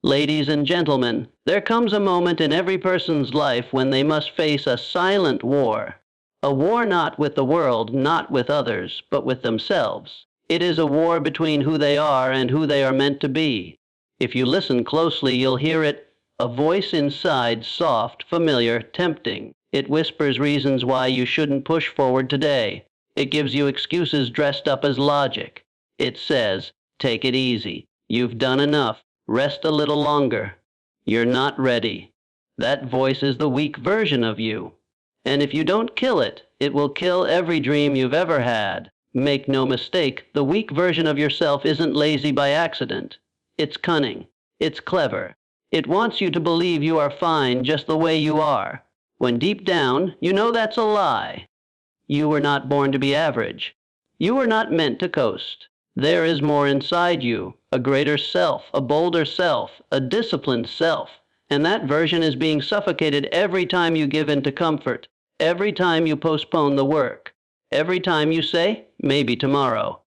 Ladies and gentlemen, there comes a moment in every person's life when they must face a silent war. A war not with the world, not with others, but with themselves. It is a war between who they are and who they are meant to be. If you listen closely, you'll hear it, a voice inside, soft, familiar, tempting. It whispers reasons why you shouldn't push forward today. It gives you excuses dressed up as logic. It says, take it easy. You've done enough. Rest a little longer. You're not ready. That voice is the weak version of you. And if you don't kill it, it will kill every dream you've ever had. Make no mistake, the weak version of yourself isn't lazy by accident. It's cunning. It's clever. It wants you to believe you are fine just the way you are, when deep down, you know that's a lie. You were not born to be average. You were not meant to coast. There is more inside you, a greater self, a bolder self, a disciplined self, and that version is being suffocated every time you give in to comfort, every time you postpone the work, every time you say, maybe tomorrow.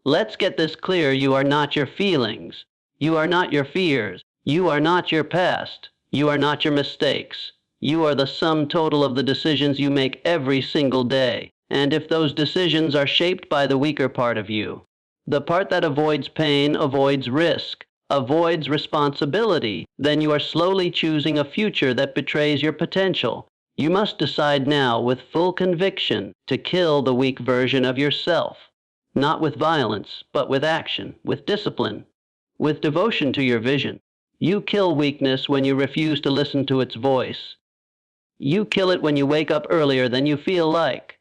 Let's get this clear, you are not your feelings. You are not your fears. You are not your past. You are not your mistakes. You are the sum total of the decisions you make every single day. And if those decisions are shaped by the weaker part of you, the part that avoids pain, avoids risk, avoids responsibility, then you are slowly choosing a future that betrays your potential. You must decide now with full conviction to kill the weak version of yourself, not with violence, but with action, with discipline, with devotion to your vision. You kill weakness when you refuse to listen to its voice. You kill it when you wake up earlier than you feel like,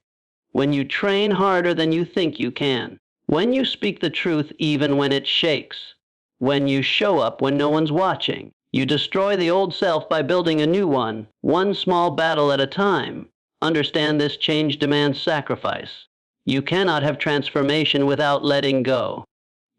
when you train harder than you think you can, when you speak the truth even when it shakes, when you show up when no one's watching. You destroy the old self by building a new one small battle at a time. Understand this change demands sacrifice. You cannot have transformation without letting go.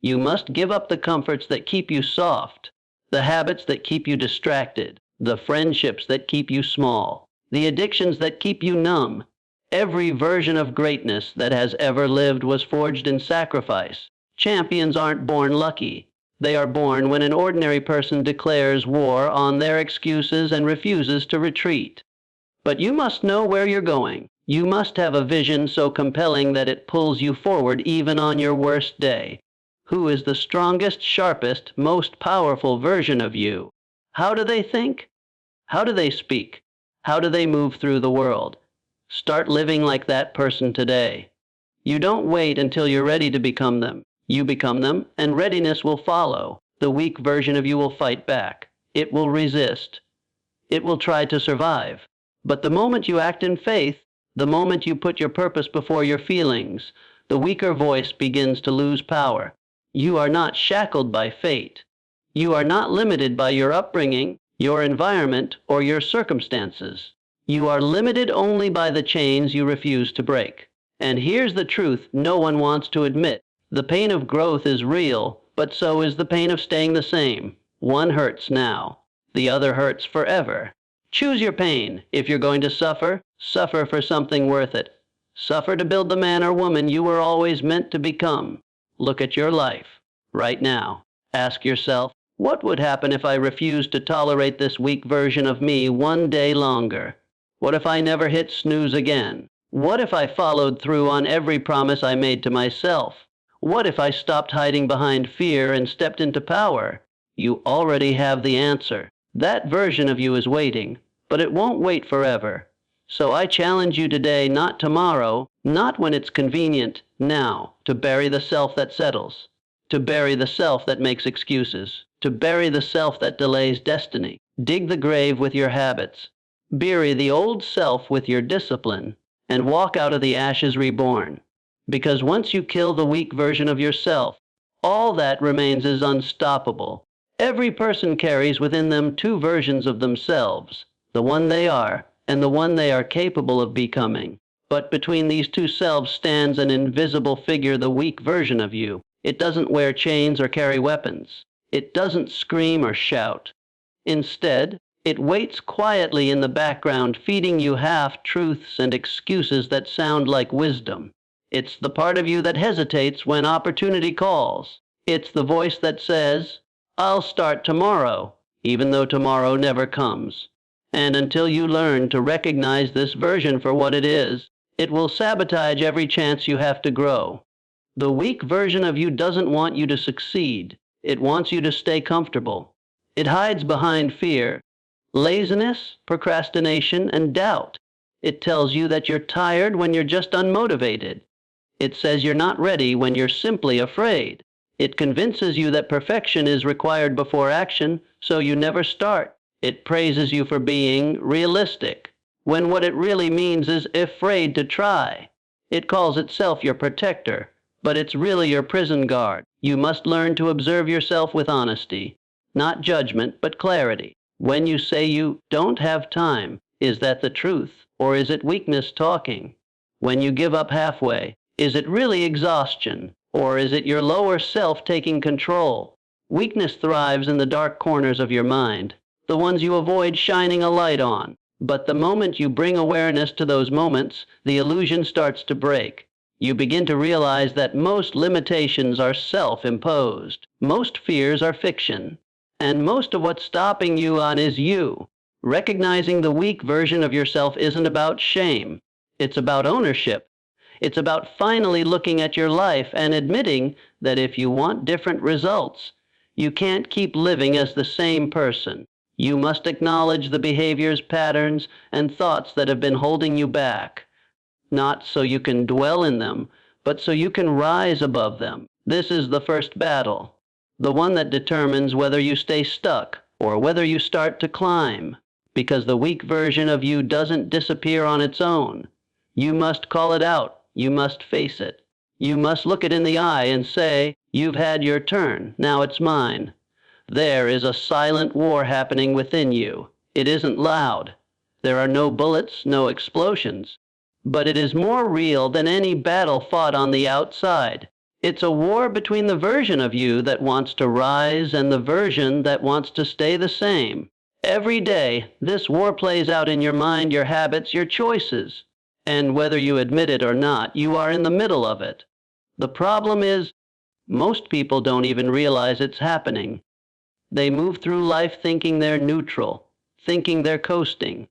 You must give up the comforts that keep you soft, the habits that keep you distracted, the friendships that keep you small, the addictions that keep you numb. Every version of greatness that has ever lived was forged in sacrifice. Champions aren't born lucky. They are born when an ordinary person declares war on their excuses and refuses to retreat. But you must know where you're going. You must have a vision so compelling that it pulls you forward even on your worst day. Who is the strongest, sharpest, most powerful version of you? How do they think? How do they speak? How do they move through the world? Start living like that person today. You don't wait until you're ready to become them. You become them, and readiness will follow. The weak version of you will fight back. It will resist. It will try to survive. But the moment you act in faith, the moment you put your purpose before your feelings, the weaker voice begins to lose power. You are not shackled by fate. You are not limited by your upbringing, your environment, or your circumstances. You are limited only by the chains you refuse to break. And here's the truth no one wants to admit. The pain of growth is real, but so is the pain of staying the same. One hurts now. The other hurts forever. Choose your pain. If you're going to suffer, suffer for something worth it. Suffer to build the man or woman you were always meant to become. Look at your life, right now. Ask yourself, what would happen if I refused to tolerate this weak version of me one day longer? What if I never hit snooze again? What if I followed through on every promise I made to myself? What if I stopped hiding behind fear and stepped into power? You already have the answer. That version of you is waiting, but it won't wait forever. So I challenge you today, not tomorrow, not when it's convenient, now, to bury the self that settles, to bury the self that makes excuses, to bury the self that delays destiny. Dig the grave with your habits. Bury the old self with your discipline, and walk out of the ashes reborn. Because once you kill the weak version of yourself, all that remains is unstoppable. Every person carries within them two versions of themselves, the one they are and the one they are capable of becoming. But between these two selves stands an invisible figure, the weak version of you. It doesn't wear chains or carry weapons. It doesn't scream or shout. Instead, it waits quietly in the background, feeding you half-truths and excuses that sound like wisdom. It's the part of you that hesitates when opportunity calls. It's the voice that says, I'll start tomorrow, even though tomorrow never comes. And until you learn to recognize this version for what it is, it will sabotage every chance you have to grow. The weak version of you doesn't want you to succeed. It wants you to stay comfortable. It hides behind fear, laziness, procrastination, and doubt. It tells you that you're tired when you're just unmotivated. It says you're not ready when you're simply afraid. It convinces you that perfection is required before action, so you never start. It praises you for being realistic, when what it really means is afraid to try. It calls itself your protector, but it's really your prison guard. You must learn to observe yourself with honesty, not judgment, but clarity. When you say you don't have time, is that the truth, or is it weakness talking? When you give up halfway, is it really exhaustion, or is it your lower self taking control? Weakness thrives in the dark corners of your mind, the ones you avoid shining a light on. But the moment you bring awareness to those moments, the illusion starts to break. You begin to realize that most limitations are self-imposed, most fears are fiction, and most of what's stopping you is you. Recognizing the weak version of yourself isn't about shame. It's about ownership. It's about finally looking at your life and admitting that if you want different results, you can't keep living as the same person. You must acknowledge the behaviors, patterns, and thoughts that have been holding you back, not so you can dwell in them, but so you can rise above them. This is the first battle, the one that determines whether you stay stuck or whether you start to climb, because the weak version of you doesn't disappear on its own. You must call it out. You must face it. You must look it in the eye and say, "You've had your turn, now it's mine." There is a silent war happening within you. It isn't loud. There are no bullets, no explosions. But it is more real than any battle fought on the outside. It's a war between the version of you that wants to rise and the version that wants to stay the same. Every day, this war plays out in your mind, your habits, your choices. And whether you admit it or not, you are in the middle of it. The problem is, most people don't even realize it's happening. They move through life thinking they're neutral, thinking they're coasting.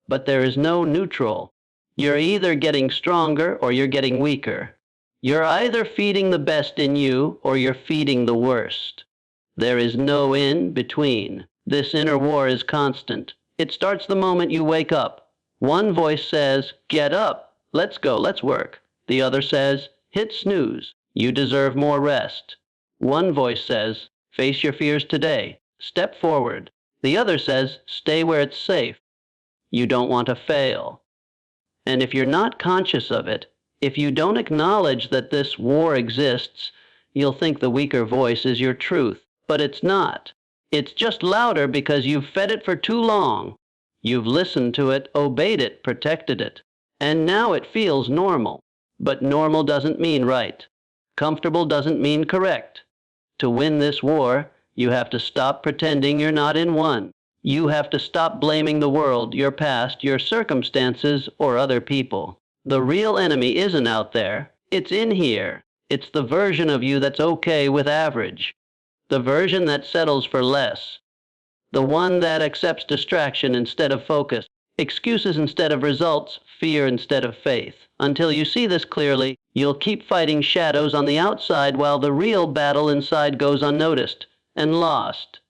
But there is no neutral. You're either getting stronger or you're getting weaker. You're either feeding the best in you or you're feeding the worst. There is no in between. This inner war is constant. It starts the moment you wake up. One voice says, "Get up, let's go, let's work." The other says, "Hit snooze, you deserve more rest." One voice says, "Face your fears today, step forward." The other says, "Stay where it's safe. You don't want to fail." And if you're not conscious of it, if you don't acknowledge that this war exists, you'll think the weaker voice is your truth. But it's not. It's just louder because you've fed it for too long. You've listened to it, obeyed it, protected it. And now it feels normal. But normal doesn't mean right. Comfortable doesn't mean correct. To win this war, you have to stop pretending you're not in one. You have to stop blaming the world, your past, your circumstances, or other people. The real enemy isn't out there. It's in here. It's the version of you that's okay with average. The version that settles for less. The one that accepts distraction instead of focus, excuses instead of results, fear instead of faith. Until you see this clearly, you'll keep fighting shadows on the outside while the real battle inside goes unnoticed and lost.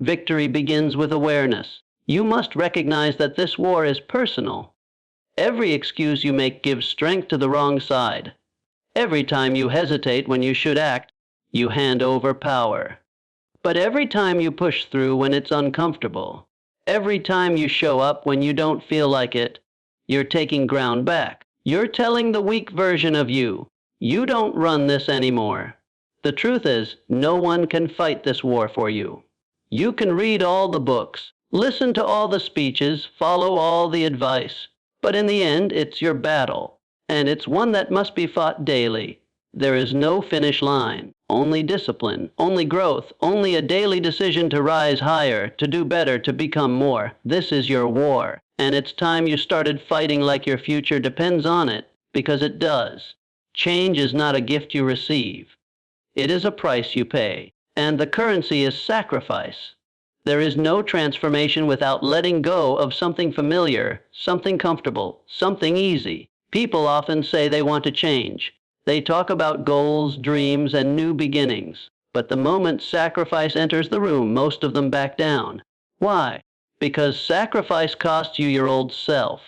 Victory begins with awareness. You must recognize that this war is personal. Every excuse you make gives strength to the wrong side. Every time you hesitate when you should act, you hand over power. But every time you push through when it's uncomfortable, every time you show up when you don't feel like it, you're taking ground back. You're telling the weak version of you, you don't run this anymore. The truth is, no one can fight this war for you. You can read all the books, listen to all the speeches, follow all the advice, but in the end, it's your battle, and it's one that must be fought daily. There is no finish line, only discipline, only growth, only a daily decision to rise higher, to do better, to become more. This is your war, and it's time you started fighting like your future depends on it, because it does. Change is not a gift you receive. It is a price you pay, and the currency is sacrifice. There is no transformation without letting go of something familiar, something comfortable, something easy. People often say they want to change. They talk about goals, dreams, and new beginnings. But the moment sacrifice enters the room, most of them back down. Why? Because sacrifice costs you your old self.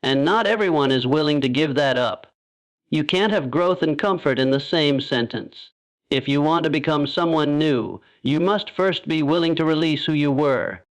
And not everyone is willing to give that up. You can't have growth and comfort in the same sentence. If you want to become someone new, you must first be willing to release who you were.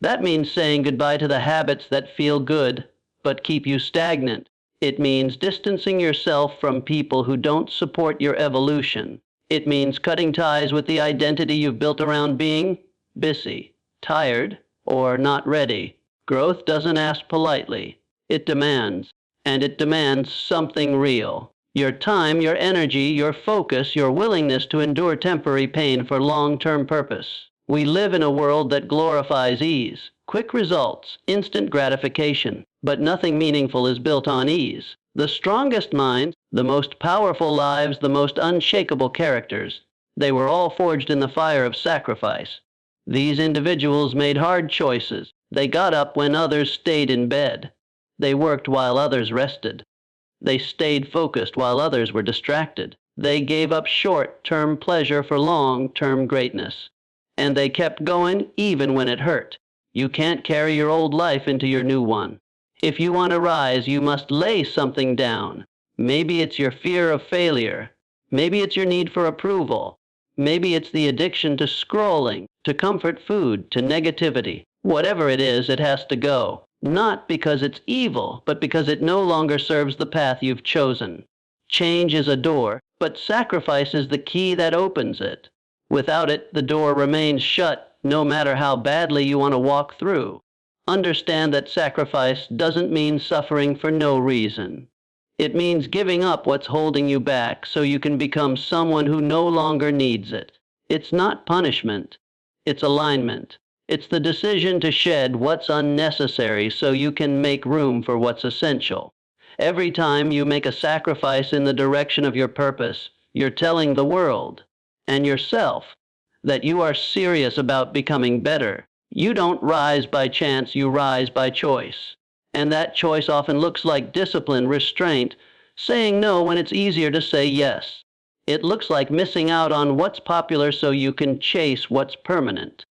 That means saying goodbye to the habits that feel good, but keep you stagnant. It means distancing yourself from people who don't support your evolution. It means cutting ties with the identity you've built around being busy, tired, or not ready. Growth doesn't ask politely. It demands, and it demands something real. Your time, your energy, your focus, your willingness to endure temporary pain for long-term purpose. We live in a world that glorifies ease, quick results, instant gratification, but nothing meaningful is built on ease. The strongest minds, the most powerful lives, the most unshakable characters, they were all forged in the fire of sacrifice. These individuals made hard choices. They got up when others stayed in bed. They worked while others rested. They stayed focused while others were distracted. They gave up short-term pleasure for long-term greatness. And they kept going even when it hurt. You can't carry your old life into your new one. If you want to rise, you must lay something down. Maybe it's your fear of failure. Maybe it's your need for approval. Maybe it's the addiction to scrolling, to comfort food, to negativity. Whatever it is, it has to go. Not because it's evil, but because it no longer serves the path you've chosen. Change is a door, but sacrifice is the key that opens it. Without it, the door remains shut, no matter how badly you want to walk through. Understand that sacrifice doesn't mean suffering for no reason. It means giving up what's holding you back so you can become someone who no longer needs it. It's not punishment. It's alignment. It's the decision to shed what's unnecessary so you can make room for what's essential. Every time you make a sacrifice in the direction of your purpose, you're telling the world and yourself that you are serious about becoming better. You don't rise by chance, you rise by choice. And that choice often looks like discipline, restraint, saying no when it's easier to say yes. It looks like missing out on what's popular so you can chase what's permanent.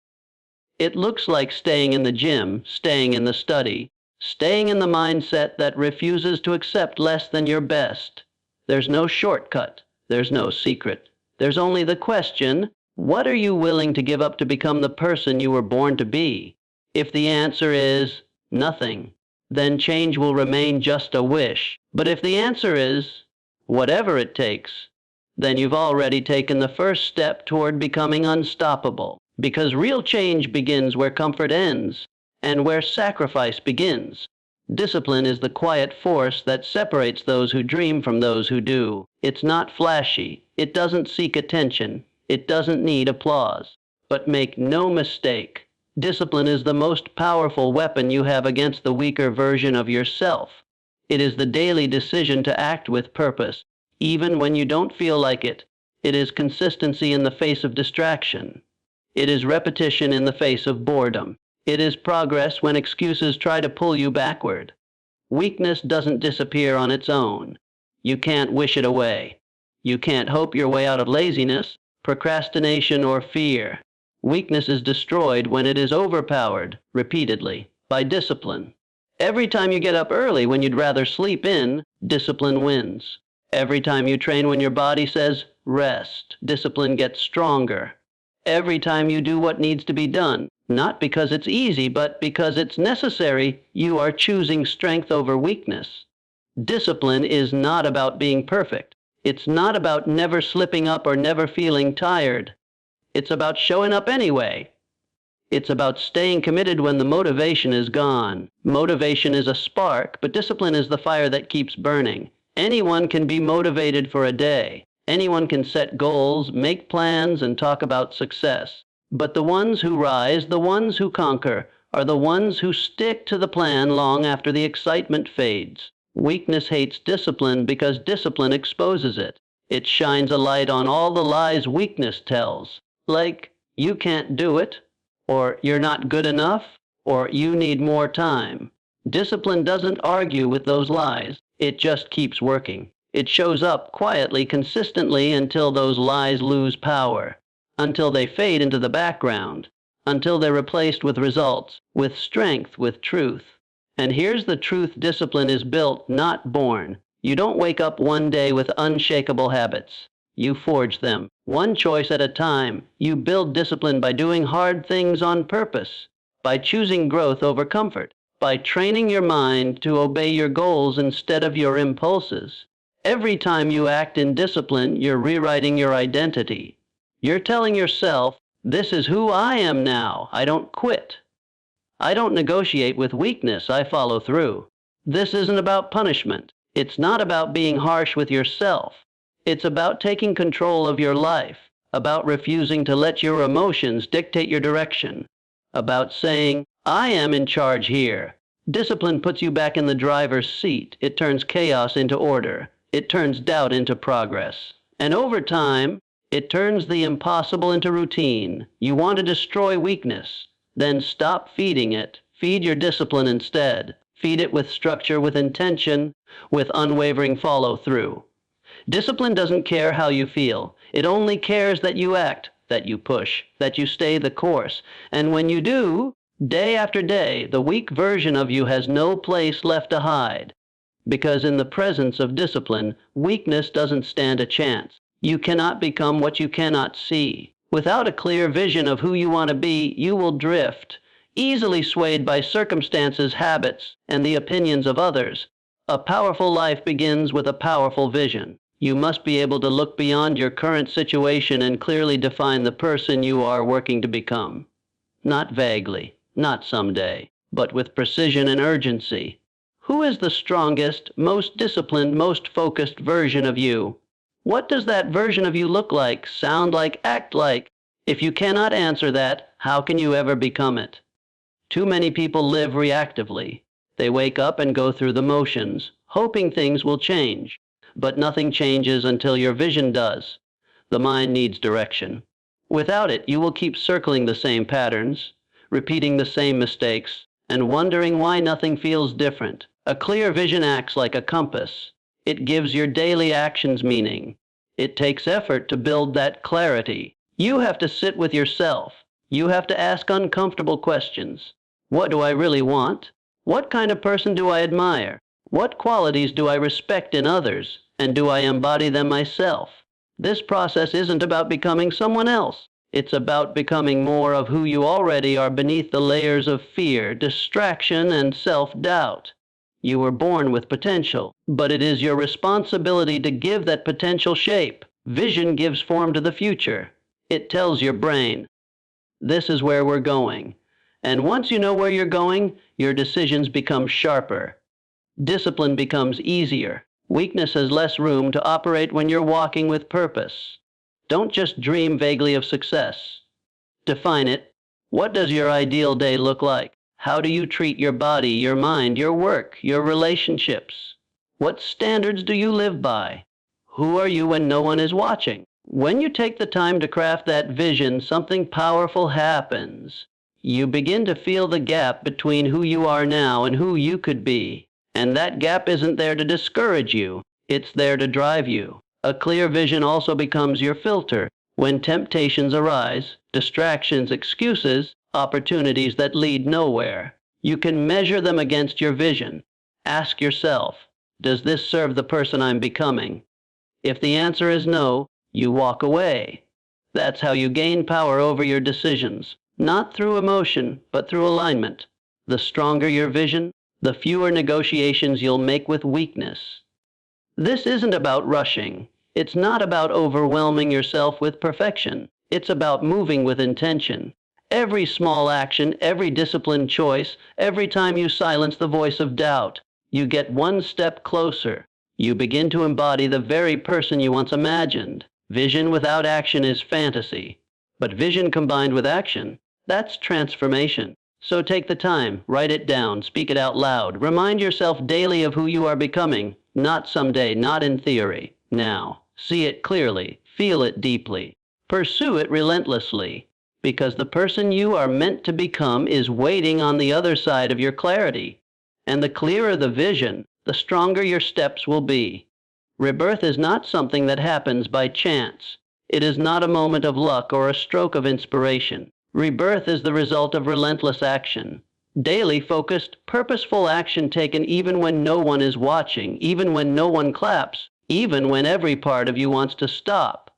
It looks like staying in the gym, staying in the study, staying in the mindset that refuses to accept less than your best. There's no shortcut. There's no secret. There's only the question, what are you willing to give up to become the person you were born to be? If the answer is nothing, then change will remain just a wish. But if the answer is whatever it takes, then you've already taken the first step toward becoming unstoppable. Because real change begins where comfort ends, and where sacrifice begins. Discipline is the quiet force that separates those who dream from those who do. It's not flashy. It doesn't seek attention. It doesn't need applause. But make no mistake, discipline is the most powerful weapon you have against the weaker version of yourself. It is the daily decision to act with purpose, even when you don't feel like it. It is consistency in the face of distraction. It is repetition in the face of boredom. It is progress when excuses try to pull you backward. Weakness doesn't disappear on its own. You can't wish it away. You can't hope your way out of laziness, procrastination, or fear. Weakness is destroyed when it is overpowered, repeatedly, by discipline. Every time you get up early when you'd rather sleep in, discipline wins. Every time you train when your body says, rest, discipline gets stronger. Every time you do what needs to be done, not because it's easy, but because it's necessary, you are choosing strength over weakness. Discipline is not about being perfect. It's not about never slipping up or never feeling tired. It's about showing up anyway. It's about staying committed when the motivation is gone. Motivation is a spark, but discipline is the fire that keeps burning. Anyone can be motivated for a day. Anyone can set goals, make plans, and talk about success. But the ones who rise, the ones who conquer, are the ones who stick to the plan long after the excitement fades. Weakness hates discipline because discipline exposes it. It shines a light on all the lies weakness tells. Like, you can't do it, or you're not good enough, or you need more time. Discipline doesn't argue with those lies. It just keeps working. It shows up quietly, consistently until those lies lose power, until they fade into the background, until they're replaced with results, with strength, with truth. And here's the truth: discipline is built, not born. You don't wake up one day with unshakable habits. You forge them, one choice at a time. You build discipline by doing hard things on purpose, by choosing growth over comfort, by training your mind to obey your goals instead of your impulses. Every time you act in discipline, you're rewriting your identity. You're telling yourself, this is who I am now. I don't quit. I don't negotiate with weakness. I follow through. This isn't about punishment. It's not about being harsh with yourself. It's about taking control of your life, about refusing to let your emotions dictate your direction, about saying, I am in charge here. Discipline puts you back in the driver's seat. It turns chaos into order. It turns doubt into progress. And over time, it turns the impossible into routine. You want to destroy weakness. Then stop feeding it. Feed your discipline instead. Feed it with structure, with intention, with unwavering follow-through. Discipline doesn't care how you feel. It only cares that you act, that you push, that you stay the course. And when you do, day after day, the weak version of you has no place left to hide. Because in the presence of discipline, weakness doesn't stand a chance. You cannot become what you cannot see. Without a clear vision of who you want to be, you will drift, easily swayed by circumstances, habits, and the opinions of others. A powerful life begins with a powerful vision. You must be able to look beyond your current situation and clearly define the person you are working to become. Not vaguely, not someday, but with precision and urgency. Who is the strongest, most disciplined, most focused version of you? What does that version of you look like, sound like, act like? If you cannot answer that, how can you ever become it? Too many people live reactively. They wake up and go through the motions, hoping things will change. But nothing changes until your vision does. The mind needs direction. Without it, you will keep circling the same patterns, repeating the same mistakes, and wondering why nothing feels different. A clear vision acts like a compass. It gives your daily actions meaning. It takes effort to build that clarity. You have to sit with yourself. You have to ask uncomfortable questions. What do I really want? What kind of person do I admire? What qualities do I respect in others? And do I embody them myself? This process isn't about becoming someone else. It's about becoming more of who you already are beneath the layers of fear, distraction, and self-doubt. You were born with potential, but it is your responsibility to give that potential shape. Vision gives form to the future. It tells your brain, this is where we're going. And once you know where you're going, your decisions become sharper. Discipline becomes easier. Weakness has less room to operate when you're walking with purpose. Don't just dream vaguely of success. Define it. What does your ideal day look like? How do you treat your body, your mind, your work, your relationships? What standards do you live by? Who are you when no one is watching? When you take the time to craft that vision, something powerful happens. You begin to feel the gap between who you are now and who you could be. And that gap isn't there to discourage you. It's there to drive you. A clear vision also becomes your filter. When temptations arise, distractions, excuses, opportunities that lead nowhere, you can measure them against your vision. Ask yourself, does this serve the person I'm becoming? If the answer is no, you walk away. That's how you gain power over your decisions, not through emotion, but through alignment. The stronger your vision, the fewer negotiations you'll make with weakness. This isn't about rushing. It's not about overwhelming yourself with perfection. It's about moving with intention. Every small action, every disciplined choice, every time you silence the voice of doubt, you get one step closer. You begin to embody the very person you once imagined. Vision without action is fantasy. But vision combined with action, that's transformation. So take the time, write it down, speak it out loud. Remind yourself daily of who you are becoming, not someday, not in theory. Now, see it clearly, feel it deeply. Pursue it relentlessly. Because the person you are meant to become is waiting on the other side of your clarity. And the clearer the vision, the stronger your steps will be. Rebirth is not something that happens by chance. It is not a moment of luck or a stroke of inspiration. Rebirth is the result of relentless action. Daily focused, purposeful action taken even when no one is watching, even when no one claps, even when every part of you wants to stop.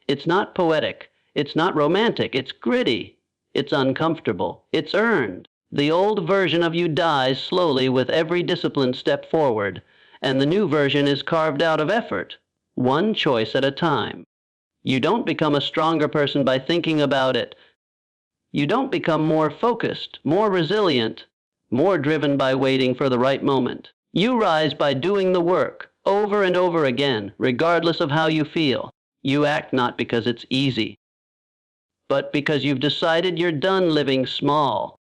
It's not poetic. It's not romantic. It's gritty. It's uncomfortable. It's earned. The old version of you dies slowly with every disciplined step forward, and the new version is carved out of effort, one choice at a time. You don't become a stronger person by thinking about it. You don't become more focused, more resilient, more driven by waiting for the right moment. You rise by doing the work, over and over again, regardless of how you feel. You act not because it's easy, but because you've decided you're done living small.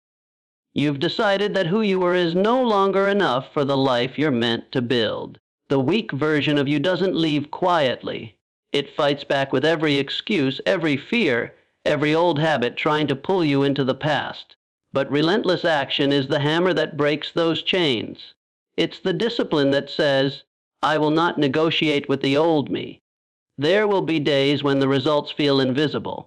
You've decided that who you are is no longer enough for the life you're meant to build. The weak version of you doesn't leave quietly. It fights back with every excuse, every fear, every old habit trying to pull you into the past. But relentless action is the hammer that breaks those chains. It's the discipline that says, I will not negotiate with the old me. There will be days when the results feel invisible.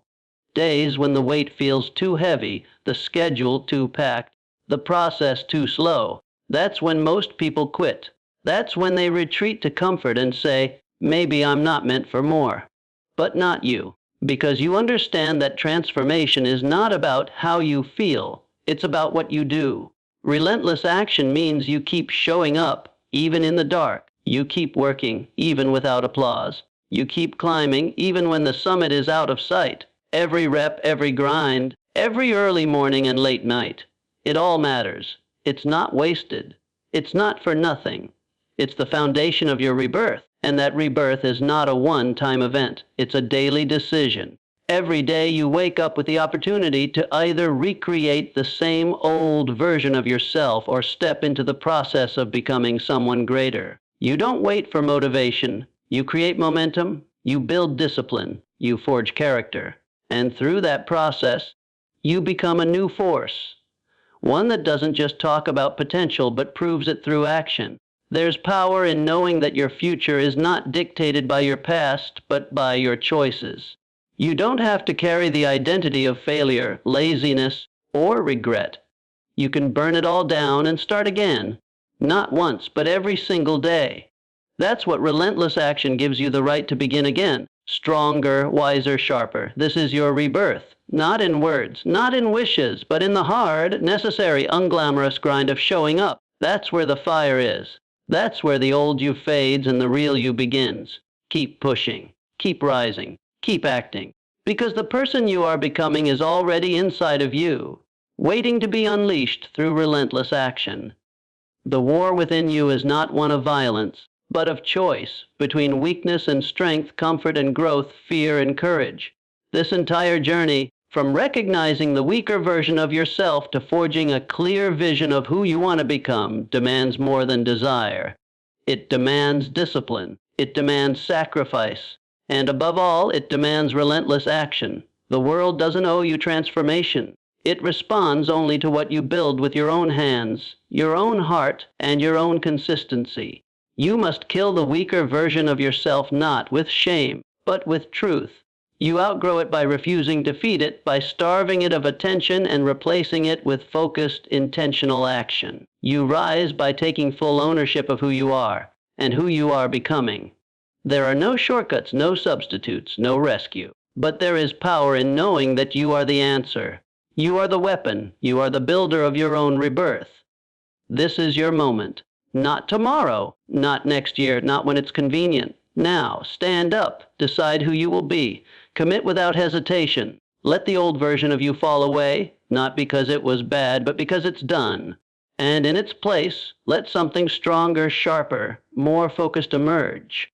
Days when the weight feels too heavy, the schedule too packed, the process too slow. That's when most people quit. That's when they retreat to comfort and say, maybe I'm not meant for more. But not you. Because you understand that transformation is not about how you feel, it's about what you do. Relentless action means you keep showing up, even in the dark. You keep working, even without applause. You keep climbing, even when the summit is out of sight. Every rep, every grind, every early morning and late night. It all matters. It's not wasted. It's not for nothing. It's the foundation of your rebirth. And that rebirth is not a one-time event. It's a daily decision. Every day you wake up with the opportunity to either recreate the same old version of yourself or step into the process of becoming someone greater. You don't wait for motivation. You create momentum. You build discipline. You forge character. And through that process, you become a new force. One that doesn't just talk about potential but proves it through action. There's power in knowing that your future is not dictated by your past, but by your choices. You don't have to carry the identity of failure, laziness, or regret. You can burn it all down and start again. Not once, but every single day. That's what relentless action gives you the right to begin again. Stronger, wiser, sharper. This is your rebirth. Not in words, not in wishes, but in the hard, necessary, unglamorous grind of showing up. That's where the fire is. That's where the old you fades and the real you begins. Keep pushing, keep rising, keep acting. Because the person you are becoming is already inside of you, waiting to be unleashed through relentless action. The war within you is not one of violence, but of choice, between weakness and strength, comfort and growth, fear and courage. This entire journey, from recognizing the weaker version of yourself to forging a clear vision of who you want to become, demands more than desire. It demands discipline. It demands sacrifice. And above all, it demands relentless action. The world doesn't owe you transformation. It responds only to what you build with your own hands, your own heart, and your own consistency. You must kill the weaker version of yourself not with shame, but with truth. You outgrow it by refusing to feed it, by starving it of attention and replacing it with focused, intentional action. You rise by taking full ownership of who you are and who you are becoming. There are no shortcuts, no substitutes, no rescue. But there is power in knowing that you are the answer. You are the weapon. You are the builder of your own rebirth. This is your moment. Not tomorrow, not next year, not when it's convenient. Now, stand up, decide who you will be. Commit without hesitation. Let the old version of you fall away, not because it was bad, but because it's done. And in its place, let something stronger, sharper, more focused emerge.